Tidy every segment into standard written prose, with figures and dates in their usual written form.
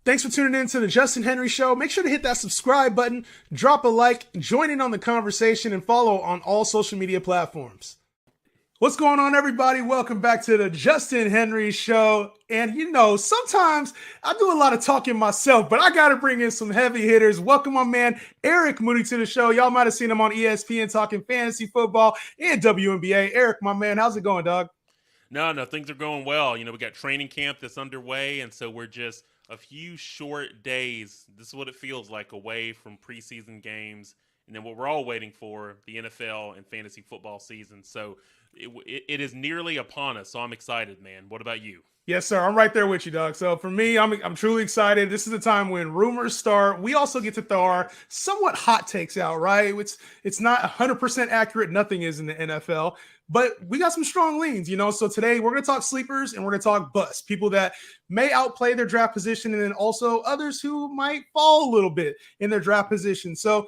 Thanks for tuning in to the Justin Henry Show. Make sure to hit that subscribe button, drop a like, join in on the conversation, and follow on all social media platforms. What's going on, everybody? Welcome back to the Justin Henry Show. And sometimes I do a lot of talking myself, but I got to bring in some heavy hitters. Welcome my man, Eric Moody, to the show. Y'all might have seen him on ESPN talking fantasy football and WNBA. Eric, my man, how's it going, dog? No, things are going well. We got training camp that's underway, and so we're just a few short days. This is what it feels like away from preseason games, and then what we're all waiting for, the NFL and fantasy football season. So it is nearly upon us. So I'm excited, man. What about you? Yes, sir. I'm right there with you, Doug. So for me, I'm truly excited. This is the time when rumors start. We also get to throw our somewhat hot takes out, right? It's not 100% accurate. Nothing is in the NFL, but we got some strong leans, So today we're going to talk sleepers and we're going to talk busts, people that may outplay their draft position, and then also others who might fall a little bit in their draft position. So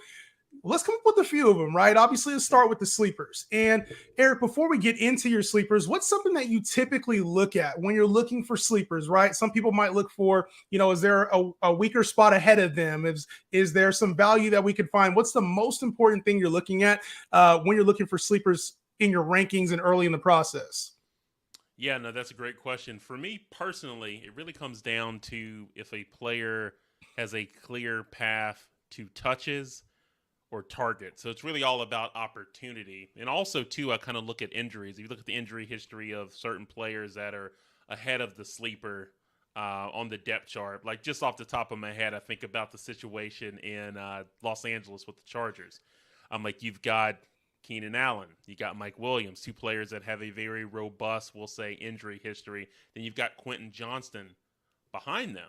let's come up with a few of them, right? Obviously, let's start with the sleepers. And Eric, before we get into your sleepers, what's something that you typically look at when you're looking for sleepers, right? Some people might look for, is there a weaker spot ahead of them? Is there some value that we could find? What's the most important thing you're looking at when you're looking for sleepers in your rankings and early in the process? Yeah, no, that's a great question. For me personally, it really comes down to if a player has a clear path to touches or target. So it's really all about opportunity. And also, too, I kind of look at injuries. If you look at the injury history of certain players that are ahead of the sleeper on the depth chart, like just off the top of my head, I think about the situation in Los Angeles with the Chargers. You've got Keenan Allen, you got Mike Williams, two players that have a very robust, we'll say, injury history. Then you've got Quentin Johnston behind them.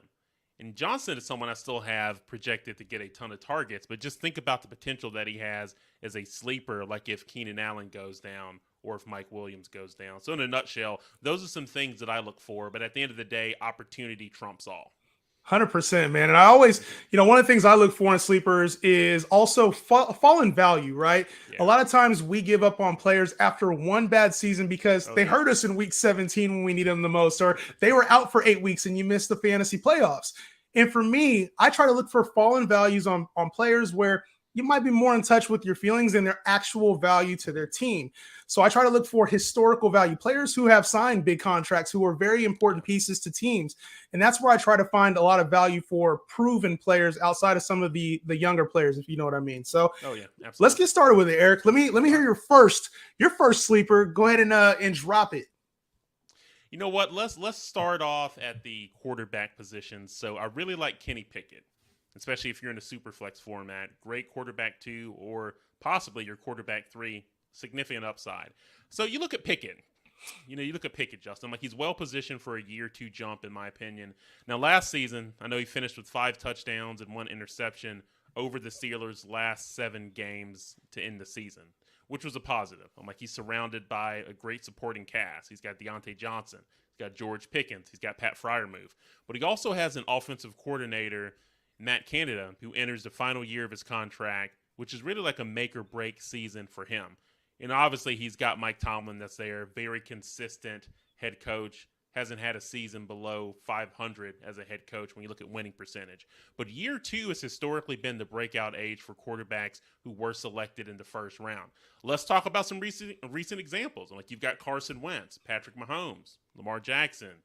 And Johnson is someone I still have projected to get a ton of targets, but just think about the potential that he has as a sleeper, like if Keenan Allen goes down or if Mike Williams goes down. So in a nutshell, those are some things that I look for, but at the end of the day, opportunity trumps all. 100%, man. And I always, one of the things I look for in sleepers is also fall in value, right? Yeah. A lot of times we give up on players after one bad season because they hurt us in week 17 when we need them the most, or they were out for 8 weeks and you missed the fantasy playoffs. And for me, I try to look for fallen values on players where you might be more in touch with your feelings and their actual value to their team. So I try to look for historical value, players who have signed big contracts, who are very important pieces to teams. And that's where I try to find a lot of value for proven players outside of some of the younger players, if you know what I mean. So absolutely. Let's get started with it, Eric. Let me hear your first sleeper. Go ahead and drop it. You know what? Let's start off at the quarterback position. So I really like Kenny Pickett, especially if you're in a super flex format. Great quarterback 2 or possibly your quarterback 3, significant upside. So you look at Pickett. You look at Pickett, Justin. He's well positioned for a year 2 jump, in my opinion. Now, last season, I know he finished with 5 touchdowns and 1 interception over the Steelers' last 7 games to end the season, which was a positive. He's surrounded by a great supporting cast. He's got Deontay Johnson. He's got George Pickens. He's got Pat Freiermuth. But he also has an offensive coordinator, Matt Canada, who enters the final year of his contract, which is really like a make or break season for him. And obviously he's got Mike Tomlin that's there, very consistent head coach, hasn't had a season below 500 as a head coach when you look at winning percentage. But year 2 has historically been the breakout age for quarterbacks who were selected in the first round. Let's talk about some recent examples. You've got Carson Wentz, Patrick Mahomes, Lamar Jackson,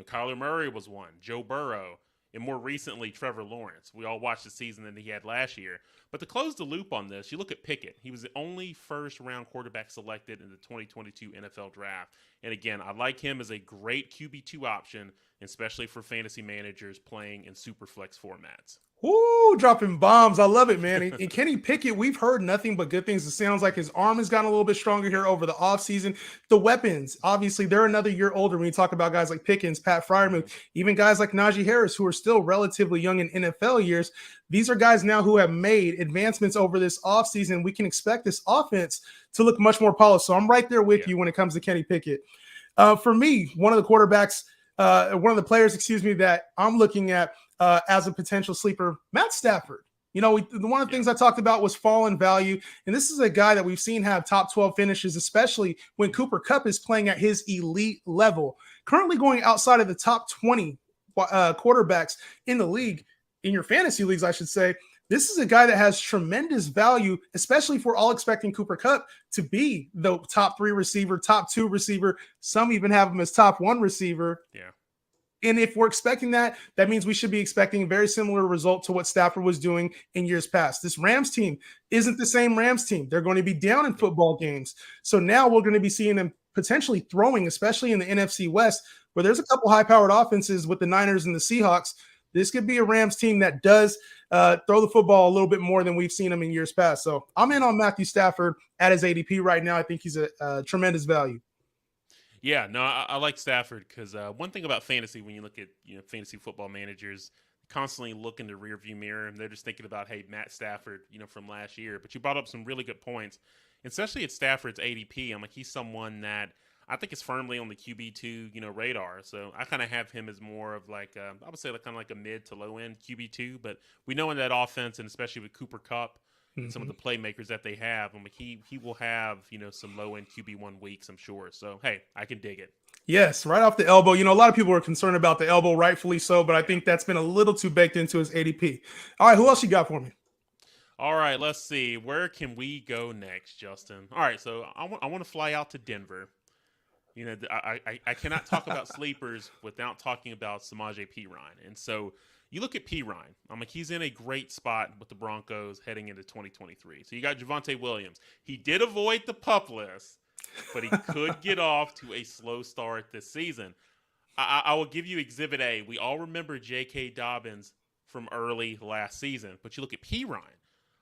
Kyler Murray was one, Joe Burrow, and more recently, Trevor Lawrence. We all watched the season that he had last year. But to close the loop on this, you look at Pickett. He was the only first-round quarterback selected in the 2022 NFL Draft. And again, I like him as a great QB2 option, especially for fantasy managers playing in superflex formats. Ooh, dropping bombs. I love it, man. And Kenny Pickett, we've heard nothing but good things. It sounds like his arm has gotten a little bit stronger here over the offseason. The weapons, obviously, they're another year older when you talk about guys like Pickens, Pat Freiermuth, even guys like Najee Harris, who are still relatively young in NFL years. These are guys now who have made advancements over this offseason. We can expect this offense to look much more polished. So I'm right there with you when it comes to Kenny Pickett. For me, one of the players, that I'm looking at as a potential sleeper, Matt Stafford. One of the things I talked about was fallen value, and this is a guy that we've seen have top 12 finishes, especially when Cooper Kupp is playing at his elite level. Currently going outside of the top 20 quarterbacks in the league, in your fantasy leagues, I should say, this is a guy that has tremendous value, especially if we're all expecting Cooper Kupp to be the top 3 receiver, top 2 receiver. Some even have him as top 1 receiver. Yeah. And if we're expecting that, that means we should be expecting a very similar result to what Stafford was doing in years past. This Rams team isn't the same Rams team. They're going to be down in football games. So now we're going to be seeing them potentially throwing, especially in the NFC West, where there's a couple high-powered offenses with the Niners and the Seahawks. This could be a Rams team that does throw the football a little bit more than we've seen them in years past. So I'm in on Matthew Stafford at his ADP right now. I think he's a tremendous value. Yeah, no, I like Stafford because one thing about fantasy, when you look at fantasy football managers, constantly look in the rearview mirror and they're just thinking about, hey, Matt Stafford, from last year. But you brought up some really good points, especially at Stafford's ADP. I'm like, he's someone that I think is firmly on the QB2, radar. So I kind of have him as more of like, I would say kind of like a mid to low end QB2. But we know in that offense, and especially with Cooper Kupp, and some of the playmakers that they have, I'm like, he will have, some low end QB1 weeks, I'm sure. So, hey, I can dig it. Yes, right off the elbow. A lot of people are concerned about the elbow, rightfully so, but I think that's been a little too baked into his ADP. All right, who else you got for me? All right, let's see. Where can we go next, Justin? All right, so I want to fly out to Denver. I cannot talk about sleepers without talking about Samaje Perine. And so you look at Perine. I'm like, he's in a great spot with the Broncos heading into 2023. So you got Javonte Williams. He did avoid the PUP list, but he could get off to a slow start this season. I will give you Exhibit A. We all remember J.K. Dobbins from early last season, but you look at Perine.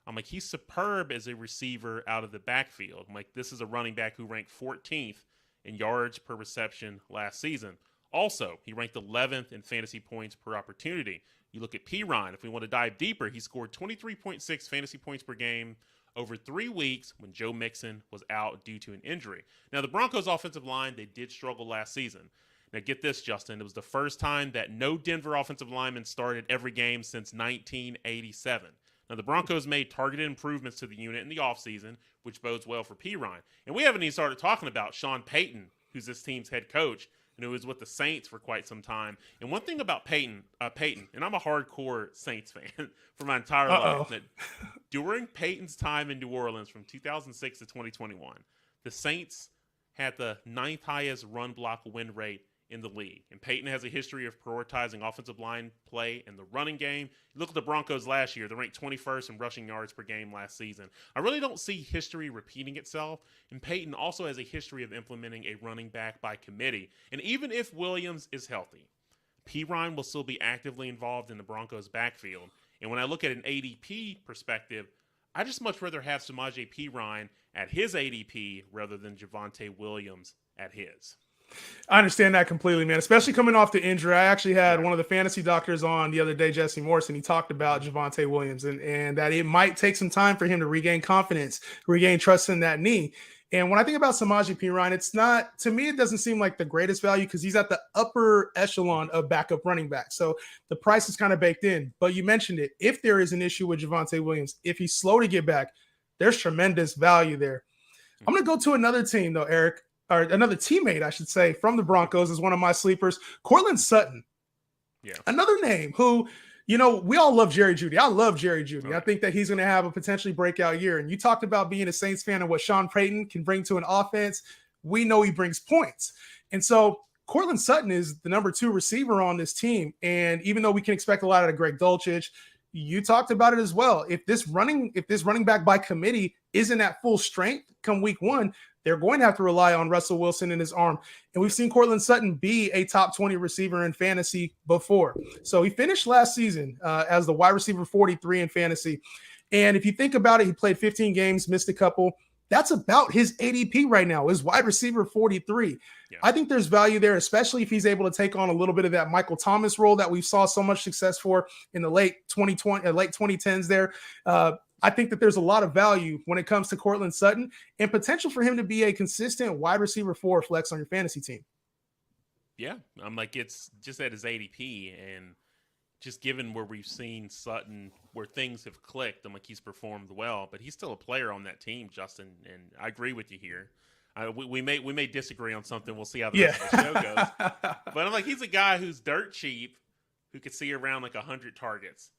I'm like, he's superb as a receiver out of the backfield. I'm like, this is a running back who ranked 14th in yards per reception last season. Also, he ranked 11th in fantasy points per opportunity. You look at Perine, if we want to dive deeper, he scored 23.6 fantasy points per game over 3 weeks when Joe Mixon was out due to an injury. Now, the Broncos' offensive line, they did struggle last season. Now, get this, Justin. It was the first time that no Denver offensive lineman started every game since 1987. Now, the Broncos made targeted improvements to the unit in the offseason, which bodes well for Perine. And we haven't even started talking about Sean Payton, who's this team's head coach, and who was with the Saints for quite some time. And one thing about Payton, and I'm a hardcore Saints fan for my entire life, that during Payton's time in New Orleans from 2006 to 2021, the Saints had the 9th highest run block win rate in the league. And Payton has a history of prioritizing offensive line play and the running game. You look at the Broncos last year, they ranked 21st in rushing yards per game last season. I really don't see history repeating itself. And Payton also has a history of implementing a running back by committee. And even if Williams is healthy, Perine will still be actively involved in the Broncos backfield. And when I look at an ADP perspective, I just much rather have Samaje Perine at his ADP rather than Javonte Williams at his. I understand that completely, man, especially coming off the injury. I actually had one of the fantasy doctors on the other day, Jesse Morrison. He talked about Javonte Williams and that it might take some time for him to regain confidence, regain trust in that knee. And when I think about Samaje Perine, it's not, to me, it doesn't seem like the greatest value because he's at the upper echelon of backup running back. So the price is kind of baked in. But you mentioned it. If there is an issue with Javonte Williams, if he's slow to get back, there's tremendous value there. I'm going to go to another team, though, Eric. Or another teammate, I should say, from the Broncos is one of my sleepers, Courtland Sutton. Yeah. Another name who, we all love Jerry Jeudy. I love Jerry Jeudy. Okay. I think that he's going to have a potentially breakout year. And you talked about being a Saints fan and what Sean Payton can bring to an offense. We know he brings points. And so Courtland Sutton is the number 2 receiver on this team. And even though we can expect a lot out of Greg Dulcich, you talked about it as well. If this running back by committee isn't at full strength come week 1, they're going to have to rely on Russell Wilson and his arm. And we've seen Courtland Sutton be a top 20 receiver in fantasy before. So he finished last season as the wide receiver 43 in fantasy. And if you think about it, he played 15 games, missed a couple. That's about his ADP right now, is wide receiver 43. Yeah. I think there's value there, especially if he's able to take on a little bit of that Michael Thomas role that we saw so much success for in the late 2010s there. I think that there's a lot of value when it comes to Courtland Sutton and potential for him to be a consistent wide receiver 4 flex on your fantasy team. Yeah, I'm like, it's just at his ADP and just given where we've seen Sutton, where things have clicked, I'm like, he's performed well, but he's still a player on that team, Justin, and I agree with you here. We may disagree on something. We'll see how the rest of the show goes. But I'm like, he's a guy who's dirt cheap, who could see around like 100 targets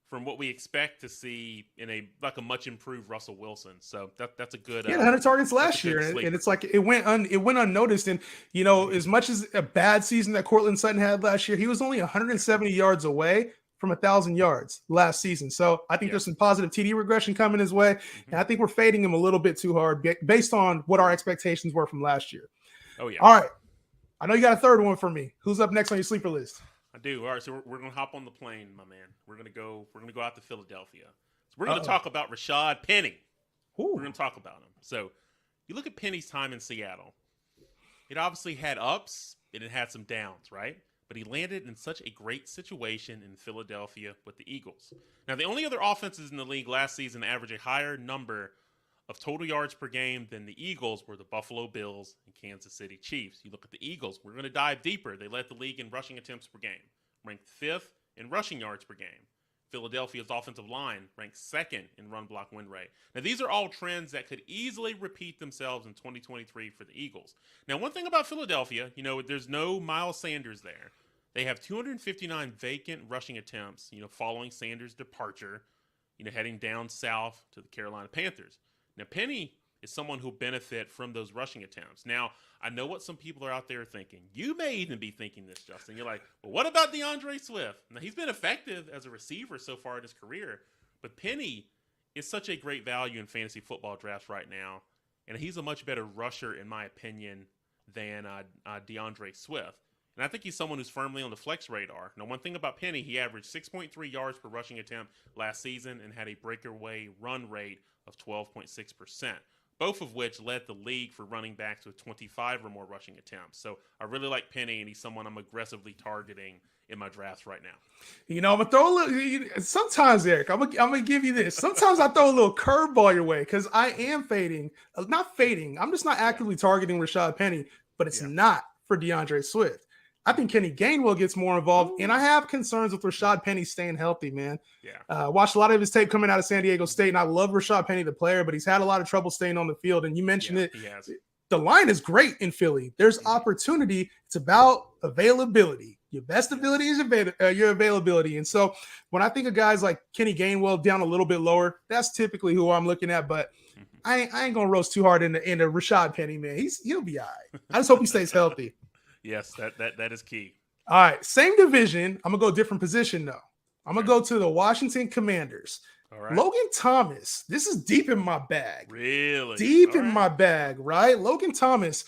from what we expect to see in a much improved Russell Wilson. So that's a good. He had 100 targets last year, and it's like it went unnoticed. And as much as a bad season that Courtland Sutton had last year, he was only 170 yards away from 1,000 yards last season. So I think there's some positive TD regression coming his way, and I think we're fading him a little bit too hard based on what our expectations were from last year. Oh yeah. All right, I know you got a third one for me. Who's up next on your sleeper list? I do. All right, so we're gonna hop on the plane, my man. We're gonna go out to Philadelphia. So we're gonna talk about Rashad Penny. Ooh. We're gonna talk about him. So you look at Penny's time in Seattle. It obviously had ups and it had some downs, right? But he landed in such a great situation in Philadelphia with the Eagles. Now, the only other offenses in the league last season to average a higher number of total yards per game than the Eagles were the Buffalo Bills and Kansas City Chiefs. You look at the Eagles, we're going to dive deeper. They led the league in rushing attempts per game, ranked 5th in rushing yards per game. Philadelphia's offensive line ranked 2nd in run block win rate. Now, these are all trends that could easily repeat themselves in 2023 for the Eagles. Now, one thing about Philadelphia, there's no Miles Sanders there. They have 259 vacant rushing attempts, following Sanders' departure, heading down south to the Carolina Panthers. Now, Penny is someone who'll benefit from those rushing attempts. Now, I know what some people are out there thinking. You may even be thinking this, Justin. You're like, well, what about DeAndre Swift? Now, he's been effective as a receiver so far in his career, but Penny is such a great value in fantasy football drafts right now, and he's a much better rusher, in my opinion, than DeAndre Swift. And I think he's someone who's firmly on the flex radar. Now, one thing about Penny, he averaged 6.3 yards per rushing attempt last season and had a breakaway run rate of 12.6%, both of which led the league for running backs with 25 or more rushing attempts. So I really like Penny, and he's someone I'm aggressively targeting in my drafts right now. I'm going to throw a little – sometimes, Eric, I'm gonna give you this. Sometimes I throw a little curveball your way because I am fading – not fading. I'm just not actively targeting Rashad Penny, but it's not for DeAndre Swift. I think Kenny Gainwell gets more involved, and I have concerns with Rashad Penny staying healthy, man. Yeah. Watched a lot of his tape coming out of San Diego State, and I love Rashad Penny, the player, but he's had a lot of trouble staying on the field, and you mentioned it. He has. The line is great in Philly. There's opportunity. It's about availability. Your best ability is your availability. And so when I think of guys like Kenny Gainwell down a little bit lower, that's typically who I'm looking at, but I ain't going to roast too hard into Rashad Penny, man. He'll be all right. I just hope he stays healthy. Yes, that is key. All right, same division. I'm going to go different position, though. I'm going to go to the Washington Commanders. All right. Logan Thomas. This is deep in my bag. Really? Deep in my bag, right? Logan Thomas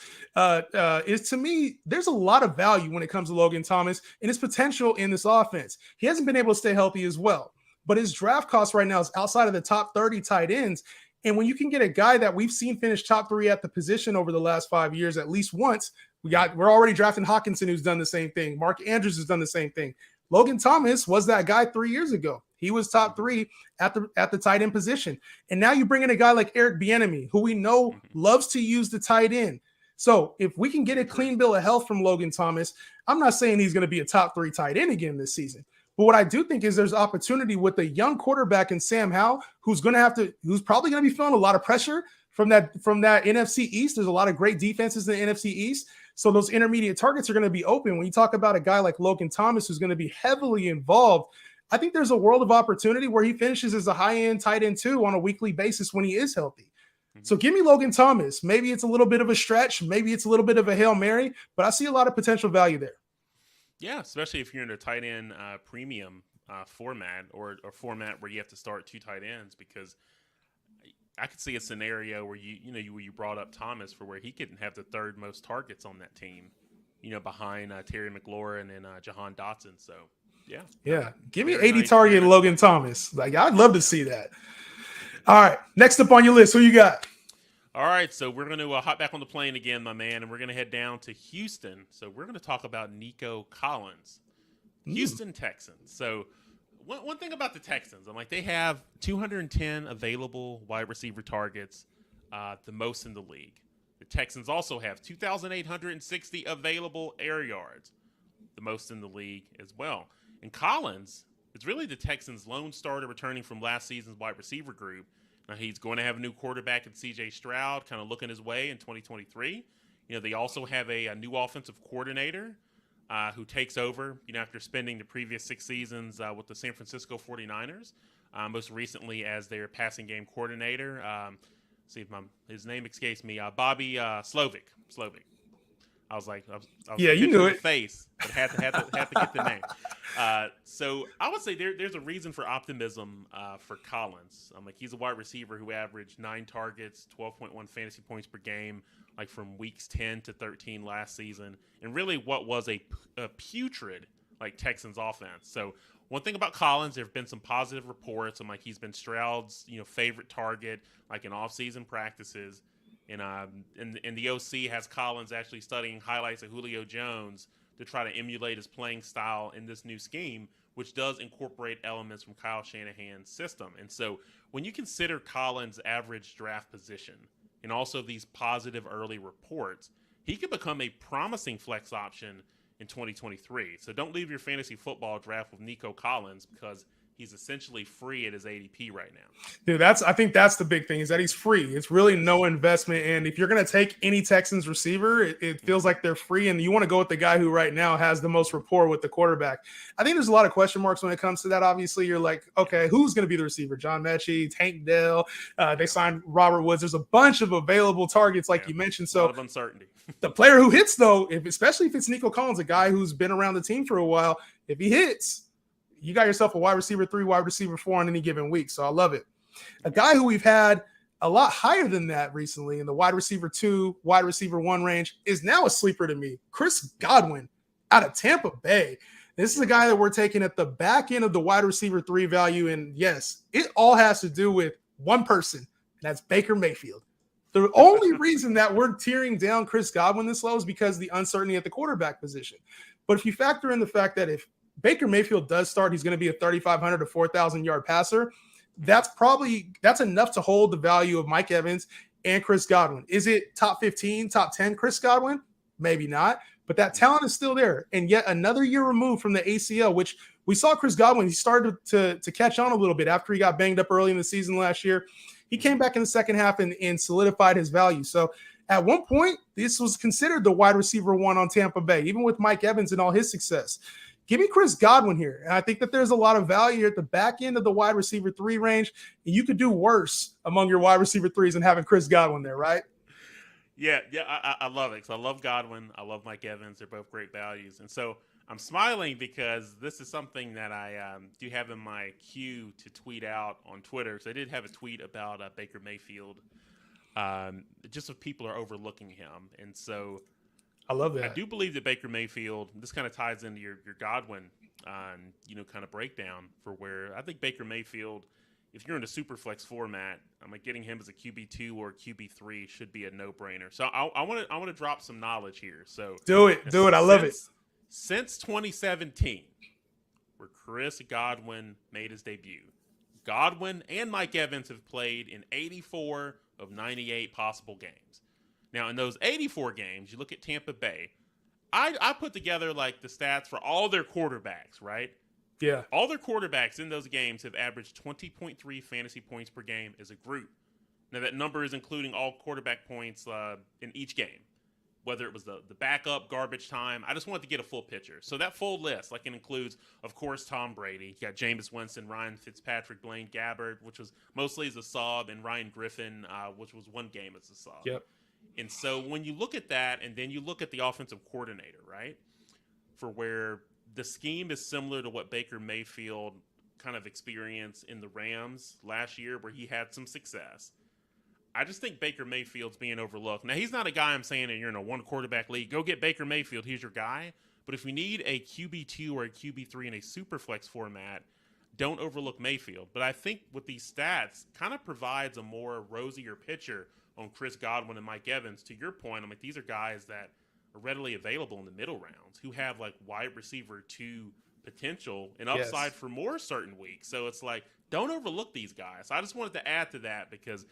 is, to me, there's a lot of value when it comes to Logan Thomas and his potential in this offense. He hasn't been able to stay healthy as well, but his draft cost right now is outside of the top 30 tight ends. And when you can get a guy that we've seen finish top 3 at the position over the last 5 years, at least once, we're already drafting Hawkinson, who's done the same thing. Mark Andrews has done the same thing. Logan Thomas was that guy 3 years ago. He was top 3 at the tight end position. And now you bring in a guy like Eric Bieniemy, who we know loves to use the tight end. So if we can get a clean bill of health from Logan Thomas, I'm not saying he's going to be a top 3 tight end again this season. But what I do think is there's opportunity with a young quarterback in Sam Howell, who's probably going to be feeling a lot of pressure from that NFC East. There's a lot of great defenses in the NFC East. So those intermediate targets are going to be open. When you talk about a guy like Logan Thomas, who's going to be heavily involved, I think there's a world of opportunity where he finishes as a high-end tight end too on a weekly basis when he is healthy. So give me Logan Thomas. Maybe it's a little bit of a stretch. Maybe it's a little bit of a Hail Mary, but I see a lot of potential value there. Yeah, especially if you're in a tight end premium format or format where you have to start 2 tight ends, because I could see a scenario where you brought up Thomas for where he could have the 3rd most targets on that team, behind Terry McLaurin and Jahan Dotson. So yeah. Give me 80 target Logan Thomas. Like, I'd love to see that. All right, next up on your list, who you got? All right, so we're going to hop back on the plane again, my man, and we're going to head down to Houston. So we're going to talk about Nico Collins, Houston Texans. So one thing about the Texans, they have 210 available wide receiver targets, the most in the league. The Texans also have 2,860 available air yards, the most in the league as well. And Collins is really the Texans' lone starter returning from last season's wide receiver group. Now, he's going to have a new quarterback in C.J. Stroud, kind of looking his way in 2023. They also have a new offensive coordinator who takes over, after spending the previous 6 seasons with the San Francisco 49ers, most recently as their passing game coordinator. See if his name escapes me. Bobby Slovic. I was Yeah, you picturing knew the it. face, but had to get the name. So I would say there's a reason for optimism for Collins. He's a wide receiver who averaged 9 targets, 12.1 fantasy points per game, from weeks 10 to 13 last season, and really what was a putrid Texans offense. So one thing about Collins, there have been some positive reports. He's been Stroud's favorite target in off-season practices. And the OC has Collins actually studying highlights of Julio Jones to try to emulate his playing style in this new scheme, which does incorporate elements from Kyle Shanahan's system. And so when you consider Collins' average draft position and also these positive early reports, he could become a promising flex option in 2023. So don't leave your fantasy football draft with Nico Collins because he's essentially free at his ADP right now. Dude, I think that's the big thing is that he's free. It's really no investment. And if you're going to take any Texans receiver, it feels like they're free. And you want to go with the guy who right now has the most rapport with the quarterback. I think there's a lot of question marks when it comes to that. Obviously, you're like, okay, who's going to be the receiver? John Mechie, Tank Dell. They signed Robert Woods. There's a bunch of available targets like you mentioned. So a lot of uncertainty. The player who hits, though, especially if it's Nico Collins, a guy who's been around the team for a while, if he hits, you got yourself a wide receiver 3, wide receiver 4 on any given week. So I love it. A guy who we've had a lot higher than that recently in the wide receiver 2, wide receiver 1 range is now a sleeper to me. Chris Godwin out of Tampa Bay. This is a guy that we're taking at the back end of the wide receiver 3 value. And yes, it all has to do with one person, and that's Baker Mayfield. The only reason that we're tearing down Chris Godwin this low is because of the uncertainty at the quarterback position. But if you factor in the fact that if Baker Mayfield does start, he's going to be a 3,500 to 4,000 yard passer. That's enough to hold the value of Mike Evans and Chris Godwin. Is it top 15, top 10 Chris Godwin? Maybe not, but that talent is still there. And yet another year removed from the ACL, which we saw Chris Godwin, he started to catch on a little bit after he got banged up early in the season last year. He came back in the second half and solidified his value. So at one point, this was considered the wide receiver 1 on Tampa Bay, even with Mike Evans and all his success. Give me Chris Godwin here. And I think that there's a lot of value at the back end of the wide receiver 3 range. And you could do worse among your wide receiver 3s than having Chris Godwin there, right? Yeah, I love it. Because I love Godwin. I love Mike Evans. They're both great values. And so I'm smiling because this is something that I do have in my queue to tweet out on Twitter. So I did have a tweet about Baker Mayfield, just if people are overlooking him. And so I love that. I do believe that Baker Mayfield, this kind of ties into your Godwin, kind of breakdown for where I think Baker Mayfield, if you're in a super flex format, getting him as a QB2 or QB3 should be a no-brainer. So I want to drop some knowledge here. So do it. I love it. Since 2017, where Chris Godwin made his debut, Godwin and Mike Evans have played in 84 of 98 possible games. Now, in those 84 games, you look at Tampa Bay. I put together the stats for all their quarterbacks, right? Yeah. All their quarterbacks in those games have averaged 20.3 fantasy points per game as a group. Now, that number is including all quarterback points in each game, whether it was the backup, garbage time. I just wanted to get a full picture. So that full list, it includes, of course, Tom Brady. You got Jameis Winston, Ryan Fitzpatrick, Blaine Gabbert, which was mostly as a sub, and Ryan Griffin, which was one game as a sub. Yep. And so when you look at that, and then you look at the offensive coordinator, right, for where the scheme is similar to what Baker Mayfield kind of experienced in the Rams last year where he had some success. I just think Baker Mayfield's being overlooked. Now, he's not a guy I'm saying that you're in a one quarterback league. Go get Baker Mayfield. He's your guy. But if you need a QB2 or a QB3 in a super flex format, don't overlook Mayfield. But I think with these stats, kind of provides a more rosier picture on Chris Godwin and Mike Evans. To your point, these are guys that are readily available in the middle rounds who have wide receiver 2 potential and upside for more certain weeks. So it's don't overlook these guys. I just wanted to add to that because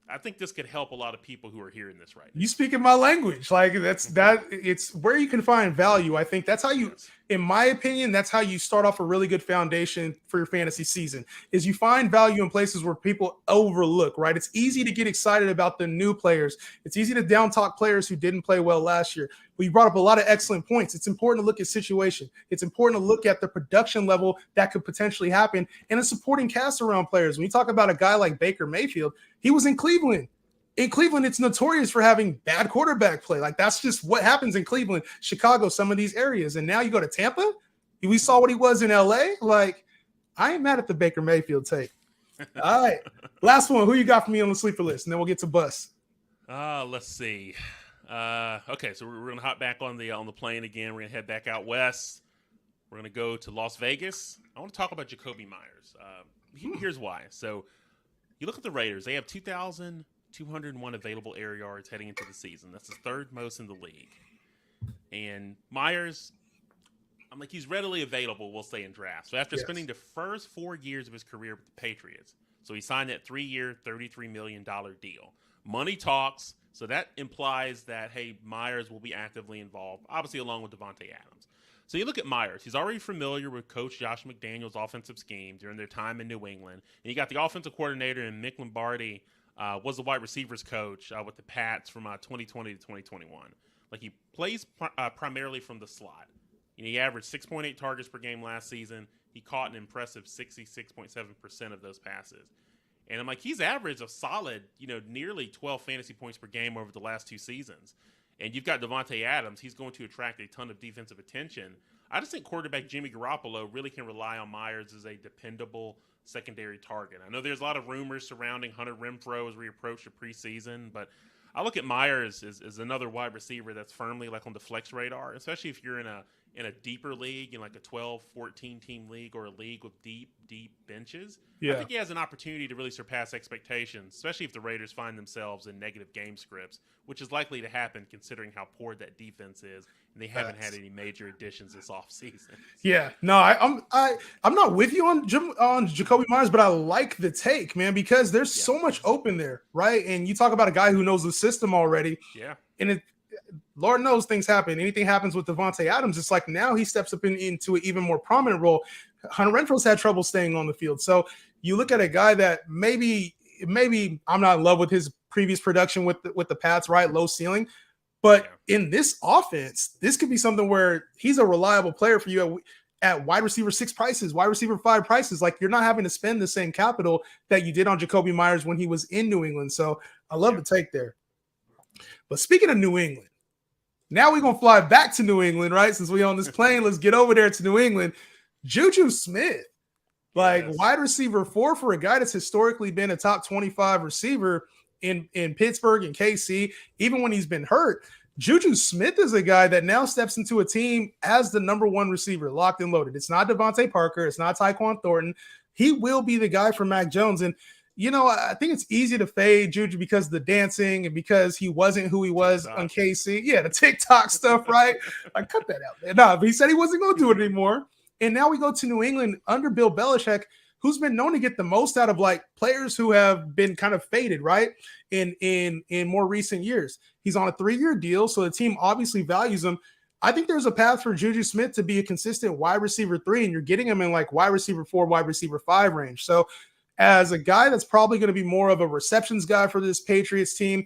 I think this could help a lot of people who are hearing this right now. You speaking my language. Like it's where you can find value. I think that's how you, Yes. in my opinion, that's how you start off a really good foundation for your fantasy season is you find value in places where people overlook, right? It's easy to get excited about the new players. It's easy to down talk players who didn't play well last year. But you brought up a lot of excellent points. It's important to look at situation. It's important to look at the production level that could potentially happen and a supporting cast around players. When you talk about a guy like Baker Mayfield, he was in Cleveland. In Cleveland, it's notorious for having bad quarterback play. Like that's just what happens in Cleveland, Chicago, some of these areas. And now you go to Tampa, we saw what he was in LA. Like, I ain't mad at the Baker Mayfield take. All right. Last one. Who you got for me on the sleeper list? And then we'll get to bus. Let's see. Okay, so we're gonna hop back on the plane again. We're gonna head back out west. We're gonna go to Las Vegas. I want to talk about Jacoby Myers. Here's why. So you look at the Raiders. They have 2,201 available air yards heading into the season. That's the third most in the league. And Myers, he's readily available, we'll say, in drafts. So after spending the first 4 years of his career with the Patriots, so he signed that 3-year, $33 million deal. Money talks, so that implies that, hey, Myers will be actively involved, obviously along with Devontae Adams. So you look at Myers. He's already familiar with Coach Josh McDaniels' offensive scheme during their time in New England. And you got the offensive coordinator in Mick Lombardi, was the wide receivers coach with the Pats from 2020 to 2021. Like, he plays primarily from the slot. He averaged 6.8 targets per game last season. He caught an impressive 66.7% of those passes. And he's averaged a solid, nearly 12 fantasy points per game over the last 2 seasons. And you've got Devontae Adams. He's going to attract a ton of defensive attention. I just think quarterback Jimmy Garoppolo really can rely on Myers as a dependable secondary target. I know there's a lot of rumors surrounding Hunter Renfrow as we approach the preseason, but I look at Myers as another wide receiver that's firmly on the flex radar, especially if you're in a deeper league, in like a 12, 14 team league or a league with deep benches. Yeah. I think he has an opportunity to really surpass expectations, especially if the Raiders find themselves in negative game scripts, which is likely to happen considering how poor that defense is, and they haven't had any major additions this offseason. Yeah, no, I'm not with you on Jacoby Myers, but I like the take, man, because there's so much open there, right? And you talk about a guy who knows the system already. Yeah. And Lord knows things happen. Anything happens with Devontae Adams, it's like now he steps up into an even more prominent role. Hunter Renfrow's had trouble staying on the field. So you look at a guy that maybe I'm not in love with his previous production with the Pats, right? Low ceiling. But in this offense, this could be something where he's a reliable player for you at wide receiver 6 prices, wide receiver 5 prices. Like, you're not having to spend the same capital that you did on Jacoby Myers when he was in New England. So I love the take there. But speaking of New England, now we're going to fly back to New England, right? Since we're on this plane, let's get over there to New England. Juju Smith, wide receiver 4 for a guy that's historically been a top 25 receiver in Pittsburgh and KC, even when he's been hurt. Juju Smith is a guy that now steps into a team as the number 1 receiver, locked and loaded. It's not Devontae Parker. It's not Tyquan Thornton. He will be the guy for Mac Jones. And, I think it's easy to fade Juju because of the dancing and because he wasn't who he was on KC. Yeah, the TikTok stuff, right? I cut that out, man. No, but he said he wasn't going to do it anymore. And now we go to New England under Bill Belichick, who's been known to get the most out of players who have been kind of faded, right? In more recent years. He's on a 3-year deal, so the team obviously values him. I think there's a path for Juju Smith to be a consistent wide receiver 3, and you're getting him in wide receiver 4, wide receiver 5 range. So as a guy that's probably going to be more of a receptions guy for this Patriots team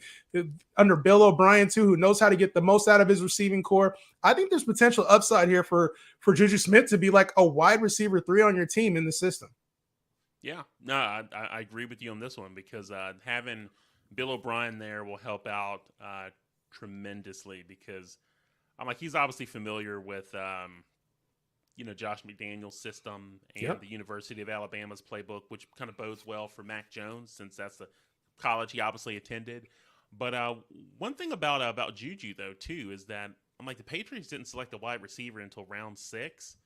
under Bill O'Brien too, who knows how to get the most out of his receiving core, I think there's potential upside here for Juju Smith to be like a wide receiver 3 on your team in the system. Yeah, no, I agree with you on this one because having Bill O'Brien there will help out tremendously because he's obviously familiar with Josh McDaniels' system and the University of Alabama's playbook, which kind of bodes well for Mac Jones since that's the college he obviously attended. But one thing about Juju though too is that the Patriots didn't select a wide receiver until round 6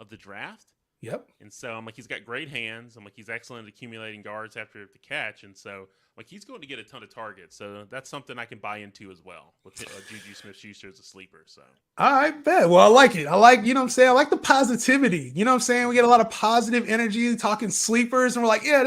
of the draft. Yep. And so he's got great hands. He's excellent at accumulating yards after the catch. And so he's going to get a ton of targets. So that's something I can buy into as well with Juju Smith-Schuster as a sleeper. So I bet. Well, I like it. I like, I like the positivity. We get a lot of positive energy talking sleepers and we're like, yeah,